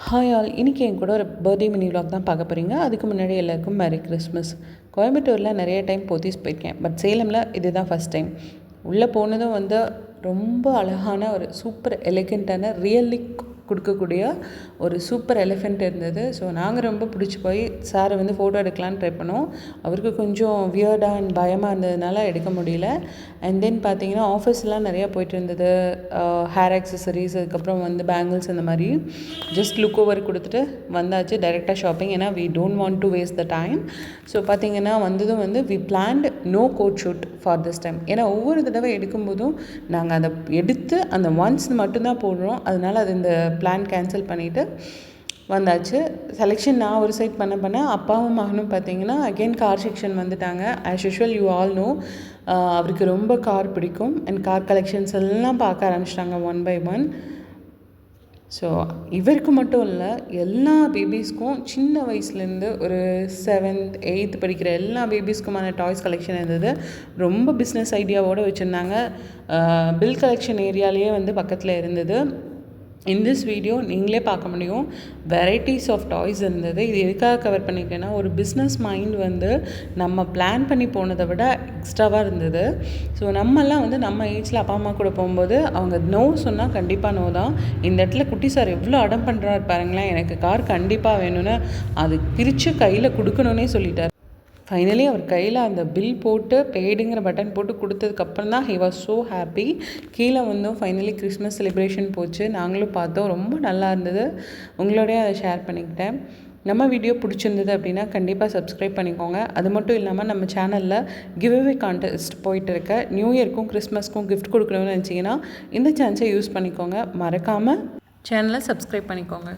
Hi all, இன்றைக்கி என் கூட ஒரு பர்த்டே மினி விலாக் தான் பார்க்க போகிறீங்க. அதுக்கு முன்னாடி எல்லாருக்கும் மேரி கிறிஸ்மஸ். கோயம்புத்தூரில் நிறைய டைம் போத்தீஸ் போயிருக்கேன், பட் சேலமில் இதுதான் ஃபஸ்ட் டைம். உள்ளே போனதும் ரொம்ப அழகான ஒரு சூப்பர் எலிகண்ட்டான ரியலிக் கொடுக்கக்கூடிய ஒரு சூப்பர் எலிஃபெண்ட் இருந்தது. ஸோ நாங்கள் ரொம்ப பிடிச்சி போய் சாரை ஃபோட்டோ எடுக்கலான்னு ட்ரை பண்ணோம். அவருக்கு கொஞ்சம் வியர்டாக அண்ட் பயமாக இருந்ததுனால எடுக்க முடியல. அண்ட் தென் பார்த்தீங்கன்னா ஆஃபீஸ்லாம் நிறையா போயிட்டு இருந்தது. ஹேர் ஆக்சசரிஸ், அதுக்கப்புறம் பேங்கிள்ஸ், அந்த மாதிரி ஜஸ்ட் லுக் ஓவர் கொடுத்துட்டு வந்தாச்சு டைரெக்டாக ஷாப்பிங். ஏன்னா we don't want to waste the time. So பார்த்தீங்கன்னா வந்ததும் we planned no code shoot for this time. ஏன்னா ஒவ்வொரு தடவை எடுக்கும்போதும் நாங்கள் அதை எடுத்து அந்த ஒன்ஸ் மட்டும்தான் போடுறோம். அதனால் அது இந்த பிளான் கேன்சல் பண்ணிவிட்டு வந்தாச்சு. செலெக்ஷன் நான் ஒரு சைட் பண்ண அப்பாவும் மகனும் பார்த்தீங்கன்னா அகெயின் கார் செக்ஷன் வந்துட்டாங்க. As usual you all know, அவருக்கு ரொம்ப கார் பிடிக்கும் அண்ட் கார் கலெக்ஷன்ஸ் எல்லாம் பார்க்க ஆரம்பிச்சிட்டாங்க ஒன் பை ஒன். ஸோ இவருக்கு மட்டும் இல்லை, எல்லா பேபிஸ்க்கும் சின்ன வயசுலேருந்து ஒரு 7th 8th படிக்கிற எல்லா பேபிஸ்க்குமான டாய்ஸ் கலெக்ஷன் இருந்தது. ரொம்ப பிஸ்னஸ் ஐடியாவோடு வச்சுருந்தாங்க. பில் கலெக்ஷன் ஏரியாலேயே பக்கத்தில் இருந்தது. இன் திஸ் வீடியோ நீங்களே பார்க்க முடியும், வெரைட்டிஸ் ஆஃப் டாய்ஸ் இருந்தது. இது எதுக்காக கவர் பண்ணியிருக்கேன்னா, ஒரு பிஸ்னஸ் மைண்ட் நம்ம பிளான் பண்ணி போனதை விட எக்ஸ்ட்ராவாக இருந்தது. ஸோ நம்மெல்லாம் நம்ம ஏஜில் அப்பா அம்மா கூட போகும்போது அவங்க நோ சொன்னால் கண்டிப்பாக நோ தான். இந்த இடத்துல குட்டி சார் எவ்வளோ அடம் பண்ணுறாரு பாருங்களேன், எனக்கு கார் கண்டிப்பாக வேணும்னு அது பிரித்து கையில் கொடுக்கணுன்னே சொல்லிட்டார். ஃபைனலி அவர் கையில் அந்த பில் போட்டு பெய்டுங்கிற பட்டன் போட்டு கொடுத்ததுக்கப்புறம் தான் ஹி வாஸ் ஸோ ஹாப்பி. கீழே ஃபைனலி கிறிஸ்மஸ் செலிப்ரேஷன் போச்சு. நாங்களும் பார்த்தோம், ரொம்ப நல்லா இருந்தது. உங்களோடய அதை ஷேர் பண்ணிக்கிட்டேன். நம்ம வீடியோ பிடிச்சிருந்தது அப்படின்னா கண்டிப்பாக சப்ஸ்கிரைப் பண்ணிக்கோங்க. அது மட்டும் இல்லாமல் நம்ம சேனலில் கிவ்அவே கான்டெஸ்ட் போயிட்டு இருக்க. நியூ இயர்க்கும் கிறிஸ்மஸ்க்கும் கிஃப்ட் கொடுக்கணும்னு நினச்சிங்கன்னா இந்த சான்ஸை யூஸ் பண்ணிக்கோங்க. மறக்காமல் சேனலை சப்ஸ்கிரைப் பண்ணிக்கோங்க.